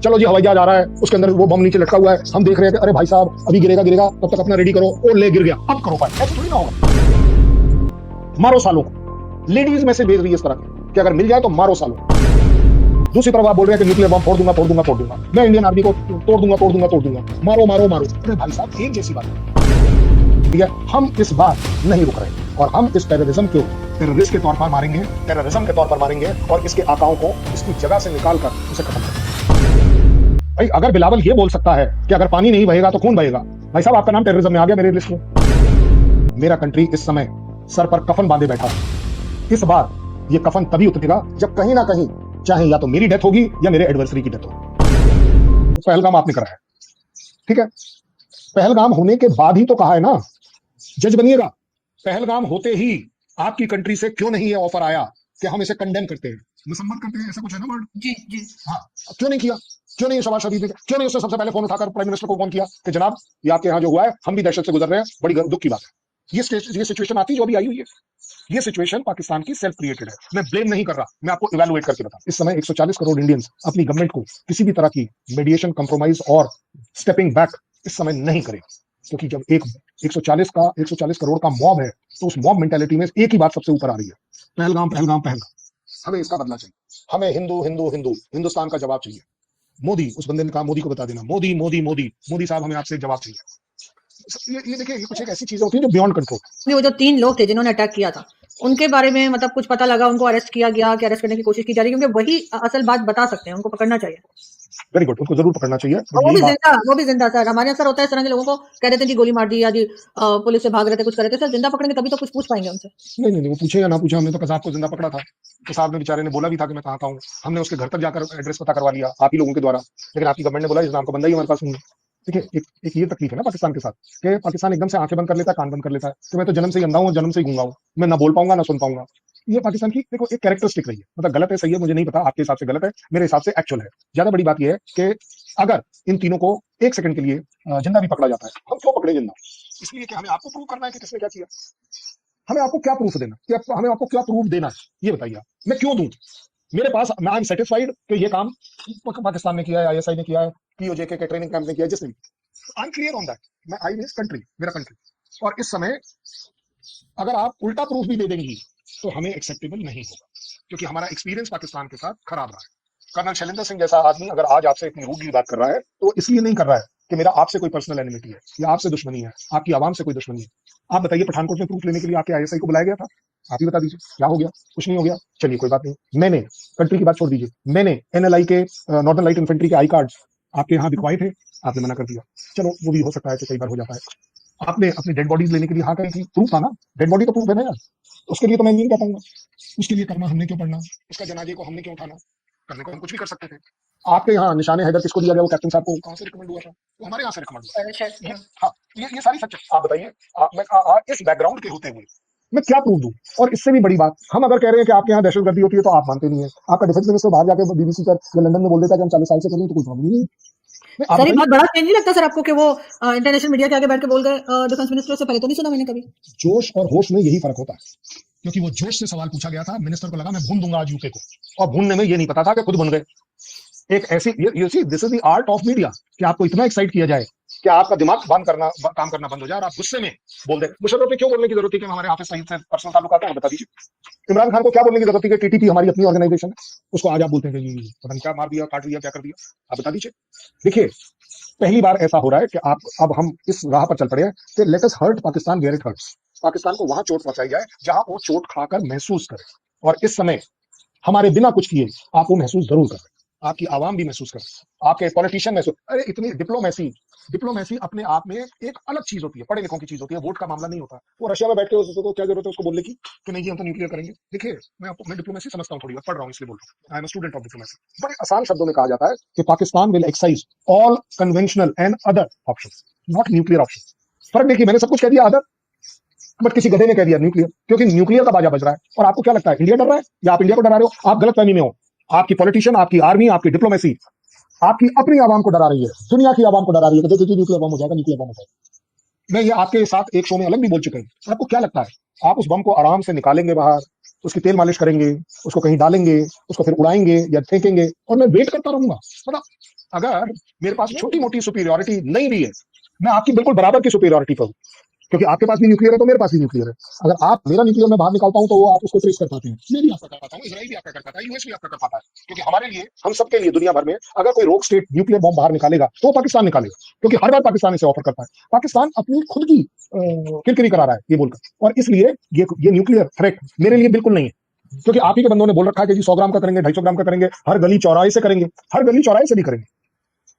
चलो जी हवाई जहाज आ रहा है, उसके अंदर वो बम नीचे लटका हुआ है, हम देख रहे हैं कि अरे भाई साहब अभी गिरेगा गिरेगा, तब तक अपना रेडी करो, और ले गिर गया, अब करो पाए, ऐसे थोड़ी ना होगा। मारो सालों को, लेडीज में से भेज रही है इस तरह कि अगर मिल जाए तो मारो सालों। दूसरी तरफ आप बोल रहे हैं कि न्यूक्लियर बम फोड़ दूंगा फोड़ दूंगा फोड़ दूंगा, मैं इंडियन आर्मी को तोड़ दूंगा तोड़ दूंगा तोड़ दूंगा, मारो मारो मारो। अरे भाई साहब एक जैसी बात है, ठीक है। हम इस बार नहीं रुक रहे और हम इस टेररिज्म को टेररिस्ट के तौर पर मारेंगे, टेररिज्म के तौर पर मारेंगे और इसके आकाओं को इसकी जगह से निकाल कर उसे खत्म करेंगे। भाई अगर बिलावल ये बोल सकता है कि अगर पानी नहीं बहेगा तो खून बहेगा, भाई साहब आपका नाम टेररिज्म में आ गया मेरे लिस्ट में। मेरा कंट्री इस समय सर पर कफन बांधे बैठा है। इस बार ये कफन तभी उतरेगा जब कहीं ना कहीं चाहे या तो मेरी डेथ होगी या मेरे एडवर्सरी की डेथ होगी। पहलगाम आपने करा है, ठीक है, पहलगाम होने के बाद ही तो कहा है ना जज बनिएगा। पहलगाम होते ही आपकी कंट्री से क्यों नहीं ये ऑफर आया कि हम इसे कंडेम करते हैं, मसम्मत करते हैं, ऐसा कुछ है ना वर्ड? जी जी हाँ, क्यों नहीं किया? क्यों नहीं शबाज शरीफ ने, क्यों नहीं उसने सबसे पहले फोन उठाकर प्राइम मिनिस्टर को फोन किया कि जनाब ये आपके यहाँ जो हुआ है हम भी दहशत से गुजर रहे हैं, बड़ी दुख की बात है। ये सिचुएशन आती जो अभी आई हुई है, ये सिचुएशन पाकिस्तान की सेल्फ क्रिएटेड है। मैं ब्लेम नहीं कर रहा, मैं आपको इवैल्यूएट करके बता। इस समय 140 करोड़ इंडियंस अपनी गवर्नमेंट को किसी भी तरह की मीडिएशन, कंप्रोमाइज और स्टेपिंग बैक इस समय नहीं करेगा, क्योंकि जब एक 140 करोड़ का मॉब है तो उस मॉब मेंटालिटी में एक ही बात सबसे ऊपर आ रही है, पहलगाम पहलगाम पहलगाम। हमें इसका बदला चाहिए, हमें हिंदू हिंदू हिंदू हिंदुस्तान का जवाब चाहिए। मोदी, उस बंदे ने कहा मोदी को बता देना, मोदी मोदी मोदी मोदी साहब हमें आपसे जवाब चाहिए। ये देखिए, ये कुछ एक ऐसी चीजें होती है जो बियॉन्ड कंट्रोल। वो जो 3 लोग थे जिन्होंने अटैक किया था उनके बारे में मतलब कुछ पता लगा, उनको अरेस्ट किया गया कि अरेस्ट करने की कोशिश की जा रही है, क्योंकि वही असल बात बता सकते हैं, उनको पकड़ना चाहिए। वेरी गुड, उनको जरूर पकड़ना चाहिए। और वो भी जिंदा सर। हमारे यहाँ सर होता है इस तरह के लोगों को कह देते हैं जी गोली मार दी या जी पुलिस से भाग रहे थे, कुछ कर रहे थे। सर जिंदा पकड़ेंगे तभी तो कुछ पूछ पाएंगे उनसे। नहीं, वो पूछे या ना पूछे, हमने तो कसाब को जिंदा पकड़ा था। कसाब ने बेचारे ने बोला भी था कि मैं कहाँ का हूँ, हमने उसके घर तक जाकर एड्रेस पता करवा लिया आप ही लोगों के द्वारा, लेकिन आपकी गवर्नमेंट ने बोला इस नाम का बंदा ही हमारे पास नहीं है। देखिए एक ये तकलीफ है ना पाकिस्तान के साथ कि पाकिस्तान एकदम से आंखें बंद कर लेता है, कान बंद कर लेता है कि मैं तो जन्म से ही अंधा हूँ, जन्म से ही गूंगा हूँ, मैं ना बोल पाऊंगा ना सुन पाऊंगा। ये पाकिस्तान की देखो एक कैरेक्टरिस्टिक रही है, मतलब गलत है सही है मुझे नहीं पता, आपके हिसाब से गलत है, मेरे हिसाब से एक्चुअल है। ज्यादा बड़ी बात यह है कि अगर इन तीनों को एक सेकंड के लिए जिंदा भी पकड़ा जाता है, हम क्यों पकड़े जिंदा? इसलिए कि हमें आपको प्रूव करना है कि किसने क्या किया। हमें आपको क्या प्रूफ देना कि हमें आपको क्या प्रूफ देना है, ये बताइए आप। मैं क्यों दूं? मेरे पास, मैं आई एम सेटिस्फाइड कि ये काम पाकिस्तान ने किया है, आईएसआई ने किया है, पीओजे के ट्रेनिंग कैंप ने किया है, जिसने भी। I am clear on that. मैं आई मीन कंट्री, मेरा कंट्री। और इस समय अगर आप उल्टा प्रूफ भी दे देंगी तो हमें एक्सेप्टेबल नहीं होगा, क्योंकि हमारा एक्सपीरियंस पाकिस्तान के साथ खराब रहा है। कर्नल शैलेंद्र सिंह जैसा आदमी अगर आज आपसे इतनी रूडली बात कर रहा है तो इसलिए नहीं कर रहा है कि मेरा आपसे कोई पर्सनल एनिमिटी है या आपसे दुश्मनी है, आपकी आवाम से कोई दुश्मनी है। आप बताइए, पठानकोट में प्रूफ लेने के लिए आपके आईएसआई को बुलाया गया था? आप ही बता दीजिए, क्या हो गया? कुछ नहीं हो गया, चलिए कोई बात नहीं। मैंने कंट्री की बात छोड़ दीजिए, मैंने एनएलआई के नॉर्दर्न लाइट इन्फेंट्री के आई कार्ड आपके यहाँ बिकवाए थे, आपने मना कर दिया। चलो वो भी हो सकता है कि कई बार हो जाता है। आपने अपनी डेड बॉडीज लेने के लिए हाँ कही थी, प्रूफ था ना, डेड बॉडी का प्रूफ है ना यार। उसके लिए तो मैं नहीं कह पाऊंगा, उसके लिए करना हमने क्यों पड़ना, उसका जनाजे को हमने क्यों उठाना, करने को हम कुछ भी कर सकते थे। आपके यहाँ निशाने हैदर किसको दिया गया, वो कैप्टन साहब को कहाँ से रिकमेंड हुआ था? वो हमारे यहाँ से रिकमेंड हुआ। हाँ, ये सारी सच। आप बताइए, इस बैकग्राउंड के होते हुए मैं क्या प्रूफ दूं? और इससे भी बड़ी बात, हम अगर कह रहे हैं कि आपके यहाँ दहशतगर्दी होती है तो आप मानते नहीं है। आपका डिफेंस मिनिस्टर बाहर जाकर बीबीसी पर या लंदन में बोल देता है कि हम 40 साल से कर रहे हैं, तो कोई प्रॉब्लम नहीं है। सर ये बहुत बड़ा चेंज नहीं लगता सर आपको कि वो इंटरनेशनल मीडिया के आगे बैठ के बोल गए डिफेंस मिनिस्टर से? पहले तो नहीं सुना मैंने कभी। जोश और होश में यही फर्क होता है, क्योंकि वो जोश से सवाल पूछा गया था, मिनिस्टर को लगा मैं भून दूंगा आज यूके को, और भूनने में ये नहीं पता था कि खुद भून गए। एक ऐसी, you see this is the art of media, कि आपको इतना एक्साइट किया जाए कि आपका दिमाग काम करना बंद हो जाए और आप गुस्से में बोल दे। मुशर्रफ पे क्यों बोलने की जरूरत थी कि हमारे ऑफिस सही से पर्सनल ताल्लुकात है, बता दीजिए। इमरान खान को क्या बोलने की जरूरत थी कि टीटीपी हमारी अपनी ऑर्गेनाइजेशन है, उसको आज आप बोलते हैं कि पता नहीं क्या मार दिया, काट दिया, क्या कर दिया, आप बता दीजिए। देखिए पहली बार ऐसा हो रहा है कि आप, अब हम इस राह पर चल पड़े हैं कि let us hurt Pakistan where it hurts. Pakistan को वहां चोट पहुंचाई जाए जहां वो चोट खाकर महसूस करे, और इस समय हमारे बिना कुछ किए आप वो महसूस जरूर कर रहे हैं, आपकी आवाम भी महसूस कर रही है, आपके पॉलिटिशियन महसूस। अरे इतनी डिप्लोमेसी अपने आप में एक अलग चीज होती है, पढ़े लिखों की चीज होती है, वोट का मामला नहीं होता। वो रशिया में बैठ के उसको क्या जरूरत है उसको बोलने की कि नहीं जी हम तो न्यूक्लियर करेंगे। देखिए मैं डिप्लोमेसी समझता हूँ, थोड़ी बहुत पढ़ रहा हूँ इसलिए बोल रहा हूँ, I am student of diplomacy. बड़े आसान शब्दों में कहा जाता है कि Pakistan will excise all conventional and other options, not nuclear option. फर्क देखिए, मैंने सब कुछ कह दिया अदर, बट किसी गधे ने कह दिया न्यूक्लियर, क्योंकि न्यूक्लियर का बाजा बज रहा है। और आपको क्या लगता है इंडिया डर रहा है या आप इंडिया को डरा रहे हो? आप गलत फहमी में हो। आपकी पॉलिटिशियन, आपकी आर्मी, आपकी डिप्लोमेसी आपकी अपनी आवाम को डरा रही है, दुनिया की आवाम को डरा रही है कि देखिए न्यूक्लियर बम हो जाएगा, न्यूक्लियर बम हो जाएगा। मैं ये आपके साथ एक शो में अलग भी बोल चुका हूं। आपको क्या लगता है आप उस बम को आराम से निकालेंगे बाहर, उसकी तेल मालिश करेंगे, उसको कहीं डालेंगे, उसको फिर उड़ाएंगे या फेंकेंगे, और मैं वेट करता रहूंगा? मतलब अगर मेरे पास छोटी मोटी सुपीरियोरिटी नहीं भी है, मैं आपकी बिल्कुल बराबर की सुपीरियोरिटी पर हूं, क्योंकि आपके पास भी न्यूक्लियर है तो मेरे पास भी न्यूक्लियर है। अगर आप मेरा न्यूक्लियर में बाहर निकालता हूं तो वो आप उसको ट्रेस कर पाते हैं, मैं भी आपका कर पाता हूं, इजराइल भी आपका कर पाता है, यूएस भी आपका कर पाता है। क्योंकि हमारे लिए, हम सबके लिए दुनिया भर में अगर कोई रोक स्टेट न्यूक्लियर बॉम्ब बाहर निकालेगा तो वो पाकिस्तान निकालेगा, क्योंकि हर बार पाकिस्तान इसे ऑफर करता है। पाकिस्तान अपनी खुद की किरकिरी करा रहा है ये बोलकर, और इसलिए ये न्यूक्लियर थ्रेट मेरे लिए बिल्कुल नहीं है। क्योंकि आप ही के बंदों ने बोल रखा है कि जी 100 ग्राम का करेंगे, 250 ग्राम का करेंगे, हर गली चौराहे से करेंगे, हर गली चौराहे से भी करेंगे।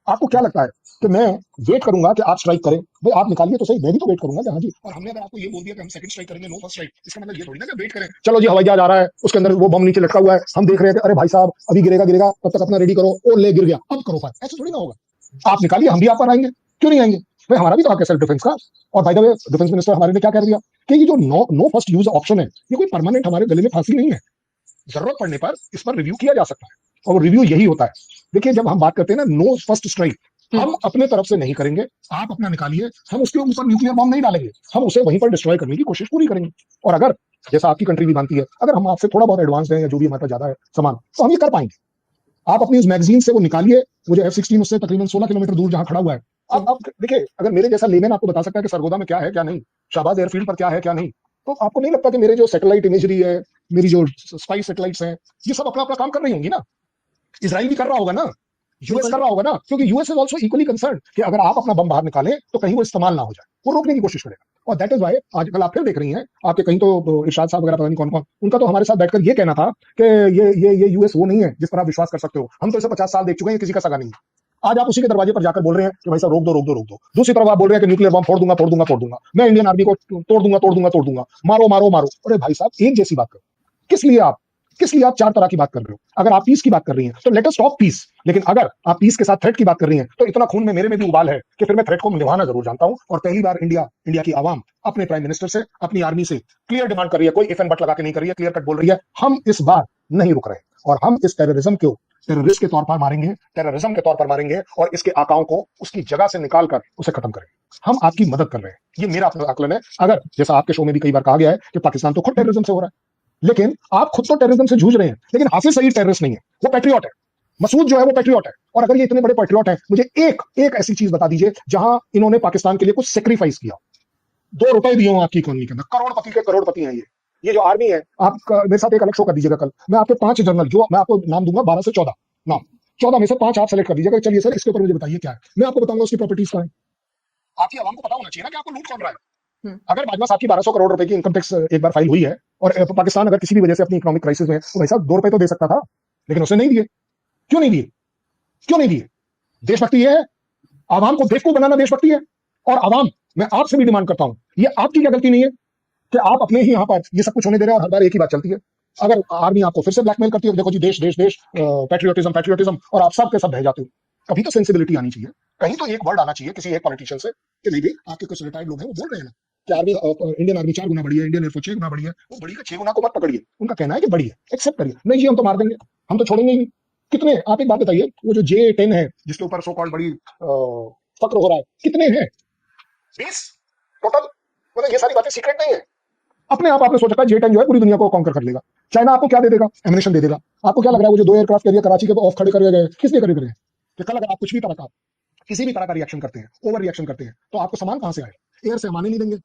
आपको क्या लगता है कि मैं वेट करूंगा कि आप स्ट्राइक करें? भाई आप निकालिए तो सही, मैं भी तो वेट करूंगा कि हाँ जी। और हमने अगर आपको ये बोल दिया कि हम सेकंड स्ट्राइक करेंगे, नो फर्स्ट स्ट्राइक, इसका मतलब ये थोड़ी ना कि वेट करें, चलो जी हवाई जहाज आ रहा है, उसके अंदर वो बम नीचे लटका हुआ है, हम देख रहे हैं कि अरे भाई साहब अभी गिरेगा गिरेगा, तब तक अपना रेडी करो, ओ ले गिर गया, अब करो फायर। ऐसा थोड़ी ना होगा। आप निकालिए, हम भी आप पर आएंगे, क्यों नहीं आएंगे भाई? हमारा भी तो हक है सेल्फ डिफेंस का। और by the way defence minister हमारे ने क्या कह दिया कि ये जो नो फर्स्ट यूज ऑप्शन है, ये कोई परमानेंट हमारे गले में फांसी नहीं है, जरूरत पड़ने पर इस पर रिव्यू किया जा सकता है, और वो रिव्यू यही होता है। देखिए जब हम बात करते हैं ना नो फर्स्ट स्ट्राइक, हम अपने तरफ से नहीं करेंगे, आप अपना निकालिए, हम उसके ऊपर न्यूक्लियर बॉम्ब नहीं डालेंगे, हम उसे वहीं पर डिस्ट्रॉय करने की कोशिश पूरी करेंगे। और अगर जैसा आपकी कंट्री भी मानती है, अगर हम आपसे थोड़ा बहुत एडवांस हैं या जो भी हमारे पास ज्यादा है सामान, तो हम ये कर पाएंगे। आप अपनी उस मैगजीन से वो निकालिए, वो जो F-16 उससे तकरीबन 16 किलोमीटर दूर जहां खड़ा हुआ है। अब देखिए, अगर मेरे जैसा लेमैन आपको बता सकता है कि सरगोदा में क्या है क्या नहीं, शाहबाज एयरफील्ड पर क्या है क्या नहीं, तो आपको नहीं लगता कि मेरे जो सैटेलाइट इमेजरी है, मेरी जो स्पाई सैटेलाइट्स हैं, ये सब अपना अपना काम कर रही होंगी ना? इजराइल भी कर रहा होगा ना, यूएस कर रहा होगा ना, क्योंकि US is also equally concern कि अगर आप अपना बम बाहर निकालें तो कहीं वो इस्तेमाल ना हो जाए, वो रोकने की कोशिश करेगा। और दैट इज वाई आजकल आप फिर देख रही हैं, आपके कहीं तो इरशाद साहब वगैरह पता नहीं कौन कौन, उनका तो हमारे साथ बैठकर ये कहना था कि ये यूएस वो नहीं है जिस पर आप विश्वास कर सकते हो, हम तो इसे 50 साल देख चुके हैं, किसी का सगा नहीं है। आज आप उसी के दरवाजे पर जाकर बोल रहे हैं कि भाई साहब रोक दो रोक दो रोक दो। दूसरी तरफ आप बोल रहे हैं कि न्यूक्लियर बम फोड़ दूंगा फोड़ दूंगा फोड़ दूंगा, मैं इंडियन आर्मी को तोड़ दूंगा तोड़ दूंगा तोड़ दूंगा, मारो मारो मारो। अरे भाई साहब एक जैसी बात करो, किस लिए आप चार तरह की बात कर रहे हो? अगर आप पीस की बात कर रही हैं तो लेट अस टॉक पीस, लेकिन अगर आप पीस के साथ थ्रेट की बात कर रही हैं तो इतना खून में मेरे में भी उबाल है कि फिर मैं थ्रेट को निभाना जरूर जानता हूं। और पहली बार इंडिया की आवाम अपने प्राइम मिनिस्टर से, अपनी आर्मी से क्लियर डिमांड कर रही है, कोई इफ एंड बट लगा के नहीं कर रही है, क्लियर कट बोल रही है, हम इस बार नहीं रुक रहे और हम इस टेररिज्म को टेररिस्ट के तौर पर मारेंगे, टेररिज्म के तौर पर मारेंगे और इसके आकाओं को उसकी जगह से निकालकर उसे खत्म करेंगे। हम आपकी मदद कर रहे हैं, ये मेरा आकलन है। अगर जैसा आपके शो में भी कई बार कहा गया है कि पाकिस्तान तो खुद टेररिज्म से हो रहा है, लेकिन आप खुद तो टेररिज्म से जूझ रहे हैं, लेकिन हाफिज सईद टेररिस्ट नहीं है, वो पैट्रियट है। मसूद जो है वो पैट्रियट है। और अगर ये इतने बड़े पैट्रियट हैं, मुझे एक ऐसी चीज बता दीजिए जहां इन्होंने पाकिस्तान के लिए कुछ सेक्रीफाइस किया, 2 रुपए दिए हो आपकी इकोनॉमी के अंदर, करोड़पति के करोड़पति हैं ये जो आर्मी है। आप मेरे साथ एक अलग शो कर दीजिएगा कल, मैं आपके 5 जनरल, जो मैं आपको नाम दूंगा 12 से 14 नाम, 14 में से 5 आप सेलेक्ट कर दीजिएगा। चलिए सर इसके ऊपर मुझे बताइए क्या है, मैं आपको बताऊंगा उसकी प्रॉपर्टीज क्या है। आपकी आवाम को पता होना चाहिए ना कि आपको लूट कौन रहा है। अगर बाजवा साहब की 1200 करोड़ रुपए की इनकम टैक्स एक बार फाइल हुई है और पाकिस्तान अगर किसी भी वजह से अपनी इकोनॉमिक क्राइसिस में है, तो भाई साहब 2 रुपए तो दे सकता था, लेकिन उसने नहीं दिए। क्यों नहीं दिए? क्यों नहीं दिए? देशभक्ति ये है, आवाम को बेवकूफ बनाना देशभक्ति है। और आवाम, मैं आपसे भी डिमांड करता हूं, ये आपकी क्या गलती नहीं है कि आप अपने ही यहाँ पर ये सब कुछ होने दे रहे हैं और हर बार एक ही बात चलती है। अगर आर्मी आपको फिर से ब्लैकमेल करती है, देखो जी देश देश देश, पैट्रियोटिज्म पैट्रियोटिज्म, और आप सब के सब बह जाते हो, कभी तो सेंसिबिलिटी आनी चाहिए, कहीं तो एक वर्ड आना चाहिए किसी एक पॉलिटिशियन से कि नहीं भी आपके कुछ रिटायर्ड लोग हैं वो बोल रहे हैं ना कि आर्मी, इंडियन आर्मी 4 गुना बड़ी है, इंडियन एयरफोर्स 6 गुना बड़ी है, वो बड़ी का 6 गुना को मत पकड़िए, उनका कहना है कि बड़ी है, एक्सेप्ट करिए। नहीं जी हम तो मार देंगे, हम तो छोड़ेंगे ही नहीं। कितने, आप एक बात बताइए, वो जो J-10 है जिसके ऊपर सो कॉल्ड बड़ी फक्र हो रहा है, कितने हैं? 20 टोटल। मतलब ये सारी बातें सीक्रेट नहीं है, अपने आप आपने सोच रखा है J-10 जो है पूरी दुनिया को कॉन्कर कर लेगा। चाइना आपको क्या दे देगा? एमिनेशन दे देगा। आपको क्या लग रहा है वो जो 2 एयरक्राफ्ट कैरियर कराची के ऑफ खड़े कर गए, किस लिए खड़े? कि कल अगर आप कुछ भी तरह का, किसी भी तरह का रिएक्शन करते हैं, ओवर रिएक्शन करते हैं, तो आपको सामान कहां से आएगा? एयर से हम आने नहीं देंगे,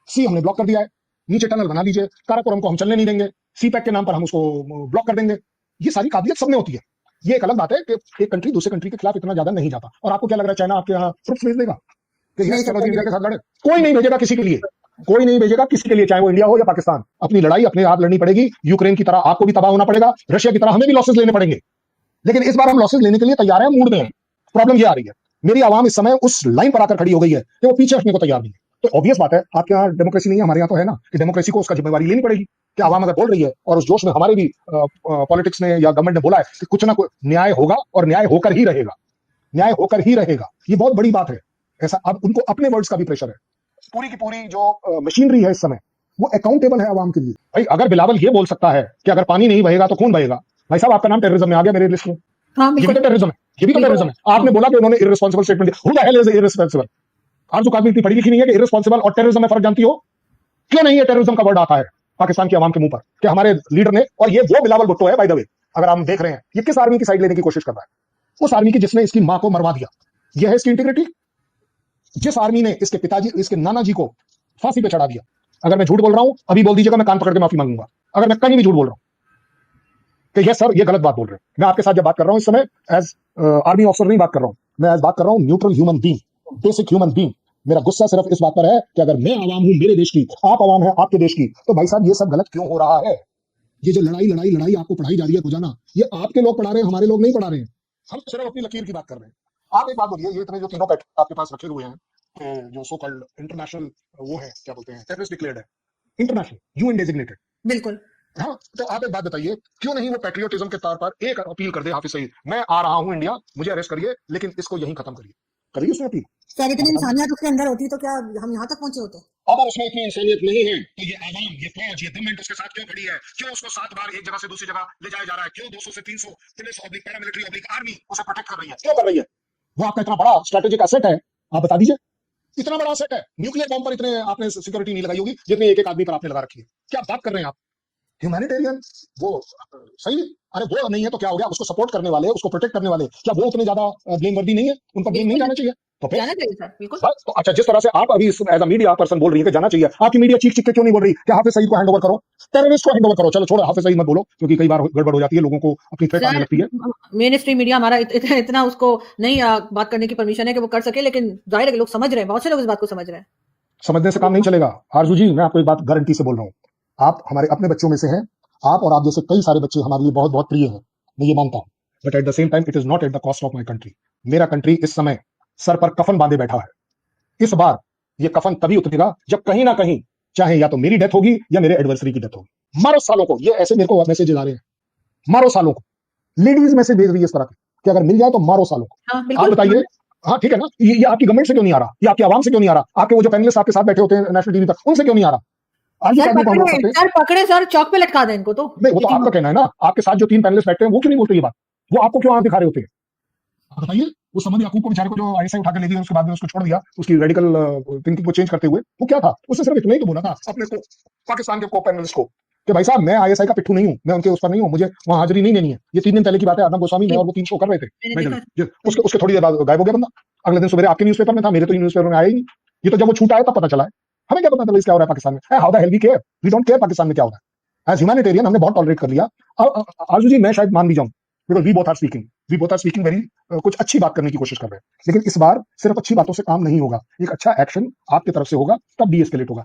सी हमने ब्लॉक कर दिया है, नीचे टनल बना लीजिए, काराकोरम को हम चलने नहीं देंगे, सी पैक के नाम पर हम उसको ब्लॉक कर देंगे। ये सारी काबिलियत सब में होती है। ये एक अलग बात है कि एक कंट्री दूसरे कंट्री के खिलाफ इतना ज्यादा नहीं जाता। और आपको क्या लग रहा है चाइना आपके यहाँ ट्रुप्स भेज देगा कि यस चलो जी इंडिया के साथ लड़े? कोई नहीं भेजेगा किसी के लिए, कोई नहीं भेजेगा किसी के लिए, चाहे वो इंडिया हो या पाकिस्तान। अपनी लड़ाई अपने आप लड़नी पड़ेगी। यूक्रेन की तरह आपको भी तबाह होना पड़ेगा, रशिया की तरह हमें भी लॉसेस लेने पड़ेंगे, लेकिन इस बार हम लॉसेस लेने के लिए तैयार हैं, मूड में हैं। प्रॉब्लम ये आ रही है, मेरी आवाम इस समय उस लाइन पर आकर खड़ी हो गई है कि वो पीछे हटने को तैयार नहीं है। तो ऑब्वियस बात है, आपके यहाँ डेमोक्रेसी नहीं है, हमारे यहाँ तो है ना, कि डेमोक्रेसी को उसका जिम्मेवारी लेनी पड़ेगी कि आवाम अगर बोल रही है और उस जोश में हमारे भी पॉलिटिक्स ने या गवर्नमेंट ने बोला है कि कुछ ना कुछ न्याय होगा और न्याय होकर ही रहेगा, न्याय होकर ही रहेगा। ये बहुत बड़ी बात है। ऐसा अब उनको अपने वर्ड्स का भी प्रेशर है। पूरी की पूरी जो मशीनरी है इस समय वो अकाउंटेबल है आवाम के लिए। भाई अगर बिलावल ये बोल सकता है कि अगर पानी नहीं बहेगा तो खून बहेगा, भाई साहब आपका नाम टेररिज्म में आ गया मेरे लिस्ट में। हाँ ये भी बिल्कुल। तो टेररिज्म है, ये भी तो टेररिज्म है। आपने बोला कि उन्होंने इररिस्पांसिबल स्टेटमेंट दिया। Who the hell is irresponsible? आप जो काफी इतनी पढ़ी लिखी नहीं है कि इररिस्पांसिबल और टेररिज्म में फर्क जानती हो? क्यों नहीं है टेररिज्म का वर्ड आता है पाकिस्तान की आवाम के मुंह पर कि हमारे लीडर ने, और ये वो बिलावल भुट्टो है बाय द वे, अगर हम देख रहे हैं ये किस आर्मी की साइड लेने की कोशिश कर रहा है। उस आर्मी की जिसने इसकी मां को मरवा दिया। यह है इसकी इंटीग्रिटी। जिस आर्मी ने इसके पिताजी, इसके नाना जी को फांसी पे चढ़ा दिया। अगर मैं झूठ बोल रहा हूं अभी बोल दीजिएगा, मैं कान पकड़ के माफी मांगूंगा अगर मैं कहीं भी झूठ बोल रहा हूं कि यस सर ये गलत बात बोल रहे हैं। मैं आपके साथ जब बात कर रहा हूं इस समय एज आर्मी ऑफिसर नहीं बात कर रहा हूं, मैं एज बात कर रहा हूं neutral human being, basic human being. मेरा गुस्सा सिर्फ इस बात पर है कि अगर मैं आवाम हूं मेरे देश की, आप आवाम है आपके देश की, तो भाई साहब ये सब गलत क्यों हो रहा है? ये जो लड़ाई लड़ाई लड़ाई आपको पढ़ाई जा रही है रोजाना, ये आपके लोग पढ़ा रहे हैं, हमारे लोग नहीं पढ़ा रहे हैं। हम तो सिर्फ अपनी लकीर की बात कर रहे हैं। आप एक बात बोलिए, ये इतने जो तीनों पैट आपके पास रखे हुए हैं जो सो कॉल्ड इंटरनेशनल वो है, क्या बोलते हैं, टेररिस्ट डिक्लेयर्ड है, इंटरनेशनल यूएन डेजिग्नेटेड। बिल्कुल। हाँ, तो आप एक बात बताइए, क्यों नहीं वो पैट्रियोटिज्म के तौर पर एक अपील कर दे हाफिज सईद, मैं आ रहा हूं इंडिया, मुझे अरेस्ट करिए लेकिन इसको यहीं खत्म करिए, करिए उसने अपील। सर इतनी इंसानियत उसके अंदर होती तो क्या हम यहाँ तक पहुंचे होते? अगर उसमें इतनी इंसानियत नहीं है तो ये आवाम, ये फौज, ये गवर्नमेंट उसके साथ क्यों खड़ी है? क्यों उसको 7 बार एक जगह से दूसरी जगह ले जाया जा रहा है? क्यों 200 से 300 police oblique paramilitary oblique army उसे प्रोटेक्ट कर रही है? क्यों कर रही है? वो आपका इतना बड़ा स्ट्रेटेजिक एसेट है, आप बता दीजिए। इतना बड़ा एसेट है, न्यूक्लियर बॉम्ब पर इतने आपने सिक्योरिटी नहीं लगाई होगी जितनी एक एक आदमी पर आपने लगा रखी है। क्या बात कर रहे हैं आप? ह्यूमैनिटेरियन वो सही, अरे वो नहीं है तो क्या हो गया? उसको सपोर्ट करने वाले, उसको प्रोटेक्ट करने वाले, क्या वो उतने ज्यादा ब्लेम वर्दी नहीं है? उन पर ब्लेम नहीं जाना चाहिए? तो फिर जाना चाहिए सर, बिल्कुल। बस तो अच्छा, जिस तरह से आप अभी एज अ मीडिया पर्सन बोल रही है कि जाना चाहिए, आपकी मीडिया चीख चीख के क्यों नहीं बोल रही कि हाफिज सईद को हैंड ओवर करो, टेररिस्ट को हैंड ओवर करो? चलो छोड़ो, हाफिज सईद मत बोलो क्योंकि कई बार गड़बड़ हो जाती है, लोगों को अपनी थ्रेट आने लगती है। मेन स्ट्रीम मीडिया हमारा इतना उसको नहीं बात करने की परमिशन है कि वो कर सके, लेकिन जाहिर है कि लोग समझ रहे हैं, बहुत से लोग इस बात को समझ रहे हैं। समझने से काम नहीं चलेगा। आरजू जी, मैं आपको एक बात गारंटी से बोल रहा हूँ, आप हमारे अपने बच्चों में से हैं, आप और आप जैसे कई सारे बच्चे हमारे लिए बहुत बहुत प्रिय हैं, मैं ये मानता हूँ, but at the same time it is not at the cost of my country. मेरा कंट्री इस समय सर पर कफन बांधे बैठा है। इस बार ये कफन तभी उतरेगा जब कहीं ना कहीं, चाहे या तो मेरी डेथ होगी या मेरे एडवर्सरी की डेथ होगी। मारो सालों को, ये ऐसे मेरे को मैसेजेस आ रहे हैं, मारो सालों को। लेडीज मैसेज भेज रही है इस तरह के कि अगर मिल जाए तो मारो सालों को। हाँ आप बिल्कुल। बताइए, हाँ ठीक है ना, ये आपकी गवर्नमेंट से क्यों नहीं आ रहा? ये आपकी आवाम से क्यों नहीं आ रहा? आपके वो जो पैनलिस्ट आपके साथ बैठे होते हैं नेशनल टीवी पर, उनसे क्यों नहीं आ रहा? आज सर आदमी को हम रोक सकते हैं? सर पकड़े सर, चौक पे लटका दें इनको तो। नहीं, वो तो आपका कहना है ना, आपके साथ जो 3 पैनलिस्ट बैठते हैं वो क्यों नहीं बोलते ये बात? वो आपको क्यों आंख दिखा रहे होते हैं? आप बताइए। वो समझ याकूब को बेचारे को जो आईएसआई उठा के ले गई, उसके बाद में उसको छोड़ दिया, उसकी रेडिकल थिंकिंग को चेंज करते हुए, वो क्या था? उसने सिर्फ इतना ही तो बोला था अपने को, पाकिस्तान के को पैनलिस्ट को, कि भाई साहब मैं आईएसआई का पिट्ठू नहीं हूं, मैं उनके उस पर नहीं हूं, मुझे वहां हाजिरी नहीं देनी है। ये 3 दिन पहले की बात है, आदम गोस्वामी मैं और वो 3 शो कर रहे थे। मैंने देखा। उसके थोड़ी देर बाद गायब हो गया बंदा। अगले दिन सवेरे आपके न्यूज़पेपर में था, मेरे तो न्यूज़पेपर में आया ही नहीं। ये तो जब वो छूटा है तब पता चला है। हमें क्या पता चला क्या हो रहा है पाकिस्तान में? How the hell we care? We don't care Pakistan में क्या हो रहा है। एज ह्यूमैनिटेरियन हमने बहुत टॉलरेट कर लिया। आरजू जी, मैं शायद मान भी जाऊं, because we both are speaking very कुछ अच्छी बात करने की कोशिश कर रहे हैं, लेकिन इस बार सिर्फ अच्छी बातों से काम नहीं होगा, एक अच्छा एक्शन आपकी तरफ से होगा, तब डी एस्केलेट होगा।